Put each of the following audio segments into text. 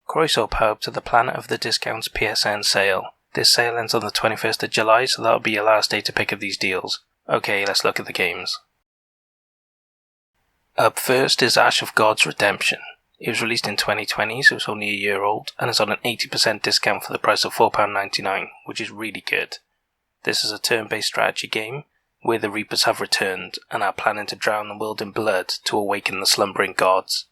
Croissant up to the Planet of the Discounts PSN sale. This sale ends on the 21st of July, so that'll be your last day to pick up these deals. Okay, let's look at the games. Up first is Ash of God's Redemption. It was released in 2020, so it's only a year old, and it's on an 80% discount for the price of £4.99, which is really good. This is a turn-based strategy game, where the Reapers have returned, and are planning to drown the world in blood to awaken the slumbering gods.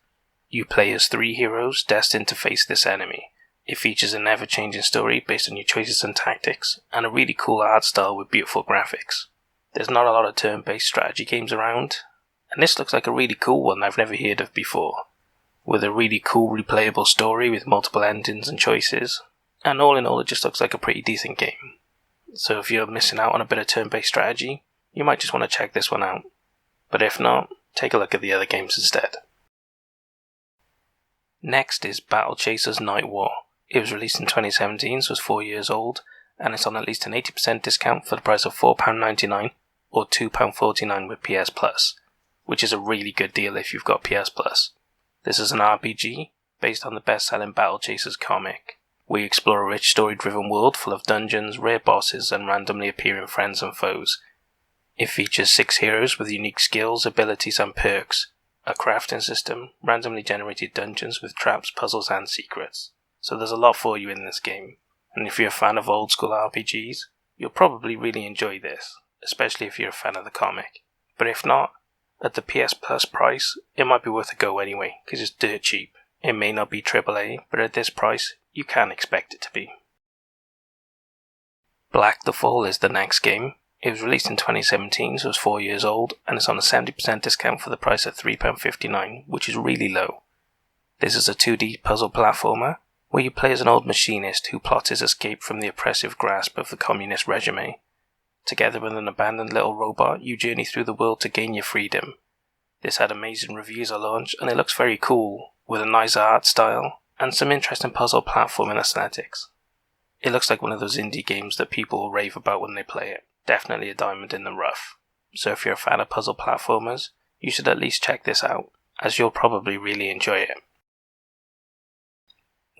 You play as 3 heroes destined to face this enemy. It features an ever-changing story based on your choices and tactics, and a really cool art style with beautiful graphics. There's not a lot of turn-based strategy games around, and this looks like a really cool one I've never heard of before, with a really cool replayable story with multiple endings and choices, and all in all it just looks like a pretty decent game. So if you're missing out on a bit of turn-based strategy, you might just want to check this one out, but if not, take a look at the other games instead. Next is Battle Chasers Night War. It was released in 2017, so it's 4 years old, and it's on at least an 80% discount for the price of £4.99 or £2.49 with PS Plus, which is a really good deal if you've got PS Plus. This is an RPG based on the best-selling Battle Chasers comic. We explore a rich story-driven world full of dungeons, rare bosses, and randomly appearing friends and foes. It features 6 heroes with unique skills, abilities, and perks, a crafting system, randomly generated dungeons with traps, puzzles, and secrets. So there's a lot for you in this game, and if you're a fan of old school RPGs, you'll probably really enjoy this, especially if you're a fan of the comic. But if not, at the PS Plus price, it might be worth a go anyway, because it's dirt cheap. It may not be AAA, but at this price, you can expect it to be. Black the Fall is the next game. It was released in 2017, so it's 4 years old, and it's on a 70% discount for the price of £3.59, which is really low. This is a 2D puzzle platformer, where you play as an old machinist who plots his escape from the oppressive grasp of the communist regime. Together with an abandoned little robot, you journey through the world to gain your freedom. This had amazing reviews at launch, and it looks very cool, with a nice art style, and some interesting puzzle platforming aesthetics. It looks like one of those indie games that people will rave about when they play it. Definitely a diamond in the rough. So if you're a fan of puzzle platformers, you should at least check this out, as you'll probably really enjoy it.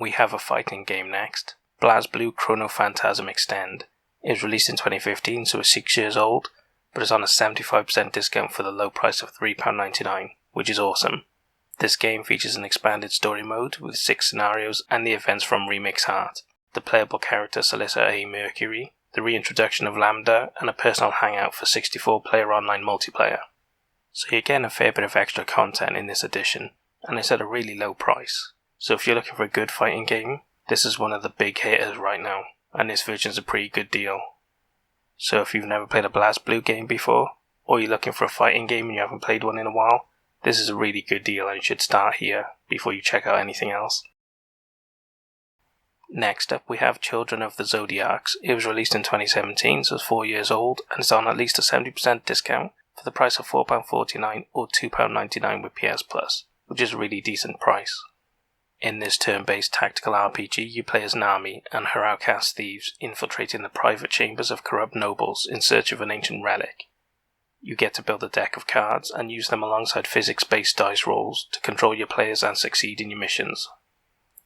We have a fighting game next, Blazblue Chrono Phantasm Extend. It was released in 2015, so it's 6 years old, but it's on a 75% discount for the low price of £3.99, which is awesome. This game features an expanded story mode with 6 scenarios and the events from Remix Heart, the playable character Solicitor A. Mercury, the reintroduction of Lambda, and a personal hangout for 64-player online multiplayer. So you're getting a fair bit of extra content in this edition, and it's at a really low price. So if you're looking for a good fighting game, this is one of the big hitters right now, and this version's a pretty good deal. So if you've never played a Blazblue game before, or you're looking for a fighting game and you haven't played one in a while, this is a really good deal and you should start here before you check out anything else. Next up we have Children of the Zodiacs. It was released in 2017, so it's 4 years old, and it's on at least a 70% discount for the price of £4.49 or £2.99 with PS Plus, which is a really decent price. In this turn-based tactical RPG, you play as Nami and her outcast thieves infiltrating the private chambers of corrupt nobles in search of an ancient relic. You get to build a deck of cards and use them alongside physics-based dice rolls to control your players and succeed in your missions.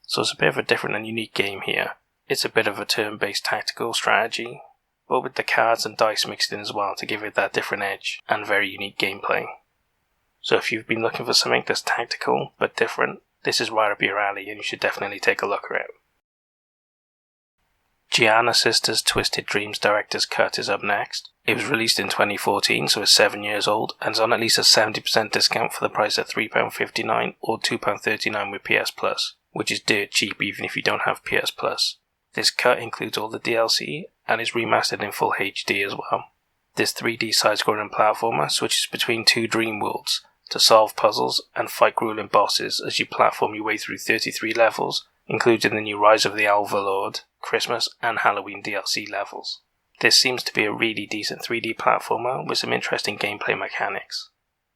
So it's a bit of a different and unique game here. It's a bit of a turn-based tactical strategy, but with the cards and dice mixed in as well to give it that different edge and very unique gameplay. So if you've been looking for something that's tactical but different, this is right up your alley and you should definitely take a look at it. Gianna Sisters Twisted Dreams Director's Cut is up next. It was released in 2014, so it's 7 years old, and is on at least a 70% discount for the price of £3.59 or £2.39 with PS Plus, which is dirt cheap even if you don't have PS Plus. This cut includes all the DLC and is remastered in full HD as well. This 3D side-scrolling platformer switches between 2 dream worlds to solve puzzles and fight grueling bosses as you platform your way through 33 levels, including the new Rise of the Overlord, Christmas and Halloween DLC levels. This seems to be a really decent 3D platformer with some interesting gameplay mechanics.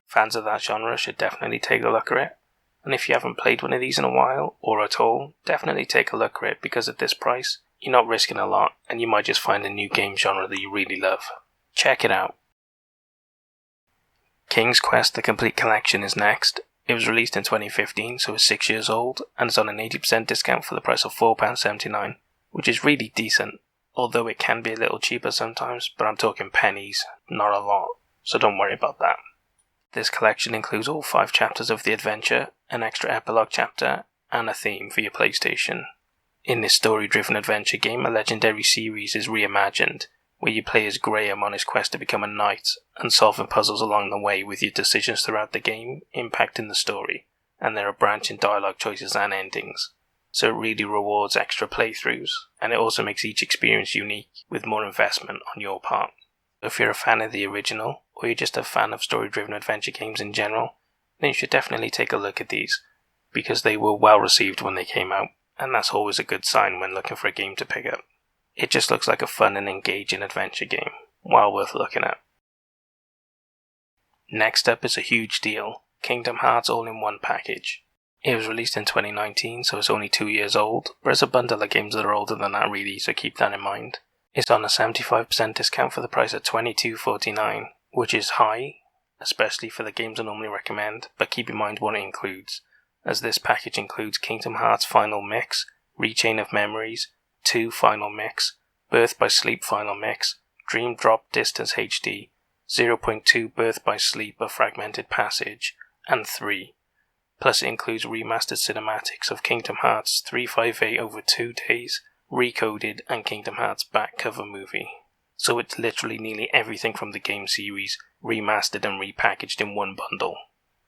Fans of that genre should definitely take a look at it, and if you haven't played one of these in a while, or at all, definitely take a look at it because at this price, you're not risking a lot and you might just find a new game genre that you really love. Check it out. King's Quest The Complete Collection is next. It was released in 2015, so it's 6 years old, and it's on an 80% discount for the price of £4.79, which is really decent, although it can be a little cheaper sometimes, but I'm talking pennies, not a lot, so don't worry about that. This collection includes all 5 chapters of the adventure, an extra epilogue chapter, and a theme for your PlayStation. In this story-driven adventure game, a legendary series is reimagined, where you play as Graham on his quest to become a knight, and solving puzzles along the way with your decisions throughout the game impacting the story, and there are branching dialogue choices and endings. So it really rewards extra playthroughs, and it also makes each experience unique, with more investment on your part. If you're a fan of the original, or you're just a fan of story-driven adventure games in general, then you should definitely take a look at these, because they were well received when they came out, and that's always a good sign when looking for a game to pick up. It just looks like a fun and engaging adventure game, well worth looking at. Next up is a huge deal, Kingdom Hearts All-in-One Package. It was released in 2019, so it's only 2 years old, but it's a bundle of games that are older than that really, so keep that in mind. It's on a 75% discount for the price of $22.49, which is high, especially for the games I normally recommend, but keep in mind what it includes, as this package includes Kingdom Hearts Final Mix, Rechain of Memories, 2 Final Mix, Birth by Sleep Final Mix, Dream Drop Distance HD, 0.2 Birth by Sleep A Fragmented Passage, and 3. Plus it includes remastered cinematics of Kingdom Hearts 358 over 2 days, Recoded, and Kingdom Hearts back cover movie. So it's literally nearly everything from the game series remastered and repackaged in one bundle,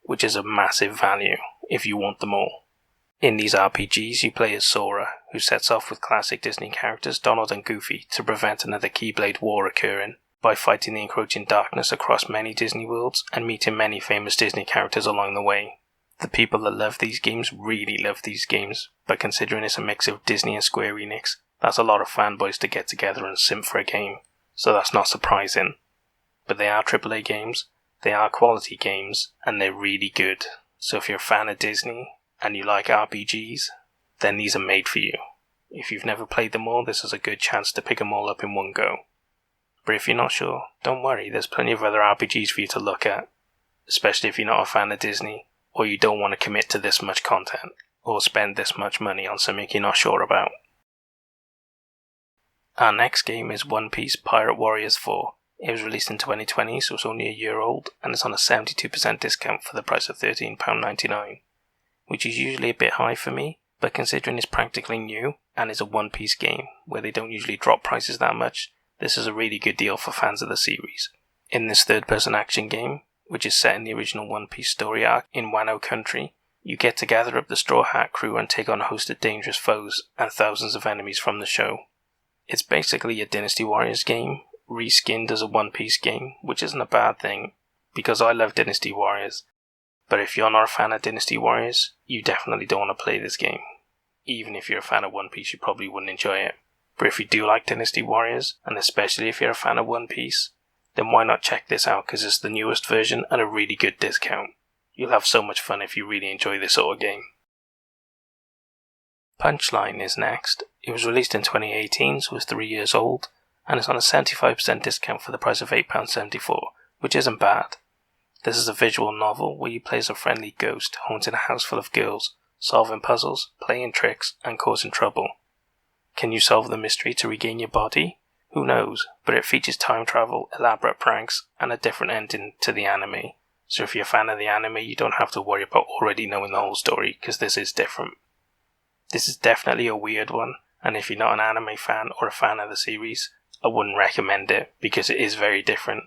which is a massive value if you want them all. In these RPGs you play as Sora, who sets off with classic Disney characters Donald and Goofy to prevent another Keyblade war occurring by fighting the encroaching darkness across many Disney worlds and meeting many famous Disney characters along the way. The people that love these games really love these games, but considering it's a mix of Disney and Square Enix, that's a lot of fanboys to get together and simp for a game, so that's not surprising. But they are AAA games, they are quality games, and they're really good. So if you're a fan of Disney, and you like RPGs, then these are made for you. If you've never played them all, this is a good chance to pick them all up in one go. But if you're not sure, don't worry, there's plenty of other RPGs for you to look at, especially if you're not a fan of Disney, or you don't want to commit to this much content, or spend this much money on something you're not sure about. Our next game is One Piece Pirate Warriors 4. It was released in 2020, so it's only a year old, and it's on a 72% discount for the price of £13.99, which is usually a bit high for me, but considering it's practically new, and is a One Piece game, where they don't usually drop prices that much, this is a really good deal for fans of the series. In this third-person action game, which is set in the original One Piece story arc in Wano country, you get to gather up the Straw Hat crew and take on a host of dangerous foes and thousands of enemies from the show. It's basically a Dynasty Warriors game, reskinned as a One Piece game, which isn't a bad thing, because I love Dynasty Warriors. But if you're not a fan of Dynasty Warriors, you definitely don't want to play this game. Even if you're a fan of One Piece, you probably wouldn't enjoy it. But if you do like Dynasty Warriors, and especially if you're a fan of One Piece, then why not check this out, because it's the newest version at a really good discount. You'll have so much fun if you really enjoy this sort of game. Punchline is next. It was released in 2018, so it's 3 years old, and it's on a 75% discount for the price of £8.74, which isn't bad. This is a visual novel where you play as a friendly ghost haunting a house full of girls, solving puzzles, playing tricks, and causing trouble. Can you solve the mystery to regain your body? Who knows, but it features time travel, elaborate pranks, and a different ending to the anime. So if you're a fan of the anime, you don't have to worry about already knowing the whole story, because this is different. This is definitely a weird one, and if you're not an anime fan or a fan of the series, I wouldn't recommend it, because it is very different,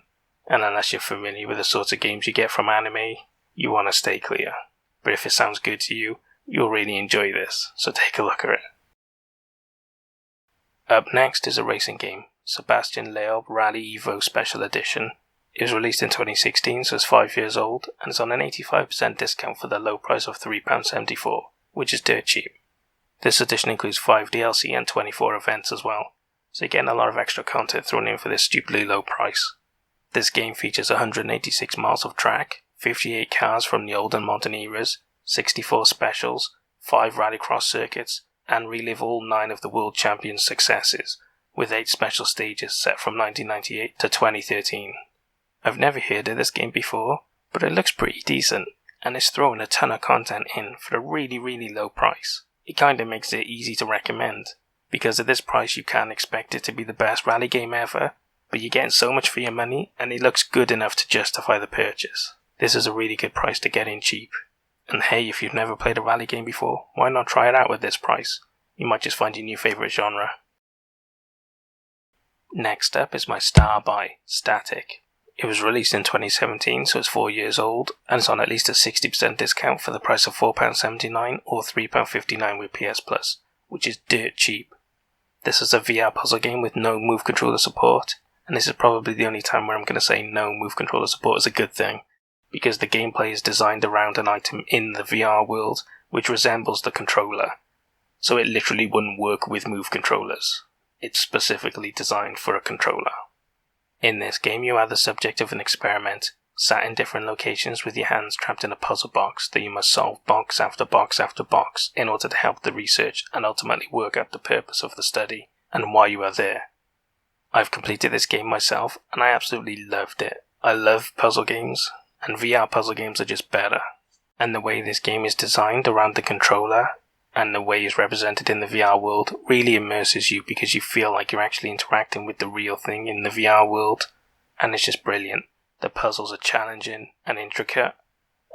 and unless you're familiar with the sorts of games you get from anime, you want to stay clear. But if it sounds good to you, you'll really enjoy this, so take a look at it. Up next is a racing game, Sebastian Loeb Rally Evo Special Edition. It was released in 2016, so it's 5 years old, and it's on an 85% discount for the low price of £3.74, which is dirt cheap. This edition includes 5 DLC and 24 events as well, so you're getting a lot of extra content thrown in for this stupidly low price. This game features 186 miles of track, 58 cars from the old and modern eras, 64 specials, 5 rallycross circuits, and relive all 9 of the world champions' successes, with 8 special stages set from 1998 to 2013. I've never heard of this game before, but it looks pretty decent, and it's throwing a ton of content in for a really low price. It kinda makes it easy to recommend, because at this price you can't expect it to be the best rally game ever, but you're getting so much for your money and it looks good enough to justify the purchase. This is a really good price to get in cheap. And hey, if you've never played a rally game before, why not try it out at this price? You might just find your new favourite genre. Next up is my star buy, Static. It was released in 2017, so it's 4 years old, and it's on at least a 60% discount for the price of £4.79 or £3.59 with PS Plus, which is dirt cheap. This is a VR puzzle game with no move controller support, and this is probably the only time where I'm going to say no move controller support is a good thing, because the gameplay is designed around an item in the VR world which resembles the controller, so it literally wouldn't work with move controllers. It's specifically designed for a controller. In this game you are the subject of an experiment, sat in different locations with your hands trapped in a puzzle box that you must solve box after box after box in order to help the research and ultimately work out the purpose of the study and why you are there. I've completed this game myself and I absolutely loved it. I love puzzle games, and VR puzzle games are just better. And the way this game is designed around the controller and the way it's represented in the VR world really immerses you because you feel like you're actually interacting with the real thing in the VR world, and it's just brilliant. The puzzles are challenging and intricate,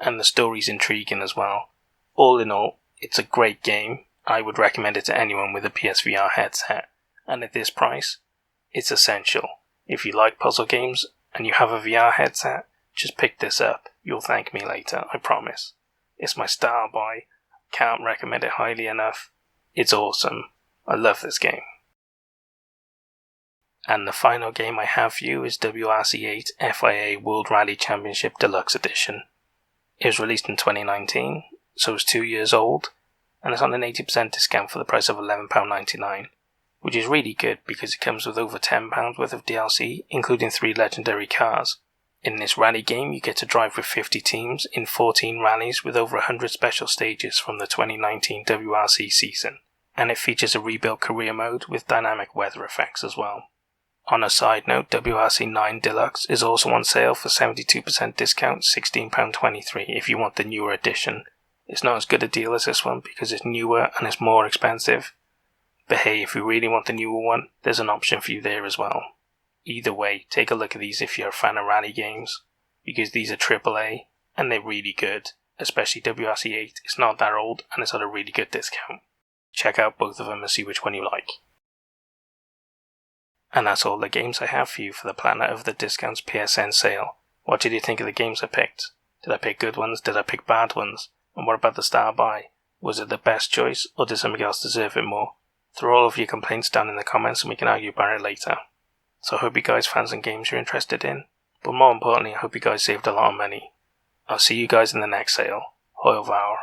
and the story's intriguing as well. All in all, it's a great game. I would recommend it to anyone with a PSVR headset, and at this price, it's essential. If you like puzzle games and you have a VR headset, just pick this up. You'll thank me later, I promise. It's my star buy. Can't recommend it highly enough. It's awesome. I love this game. And the final game I have for you is WRC8 FIA World Rally Championship Deluxe Edition. It was released in 2019, so it's 2 years old, and it's on an 80% discount for the price of £11.99, which is really good because it comes with over £10 worth of DLC, including 3 legendary cars. In this rally game you get to drive with 50 teams in 14 rallies with over 100 special stages from the 2019 WRC season, and it features a rebuilt career mode with dynamic weather effects as well. On a side note, WRC 9 Deluxe is also on sale for 72% discount, £16.23 if you want the newer edition. It's not as good a deal as this one because it's newer and it's more expensive, but hey, if you really want the newer one, there's an option for you there as well. Either way, take a look at these if you're a fan of rally games, because these are AAA and they're really good, especially WRC8. It's not that old and it's at a really good discount. Check out both of them and see which one you like. And that's all the games I have for you for the Planet of the Discounts PSN sale. What did you think of the games I picked? Did I pick good ones? Did I pick bad ones? And what about the star buy? Was it the best choice, or did somebody else deserve it more? Throw all of your complaints down in the comments and we can argue about it later. So I hope you guys found some games you're interested in, but more importantly I hope you guys saved a lot of money. I'll see you guys in the next sale. Hoil Vour.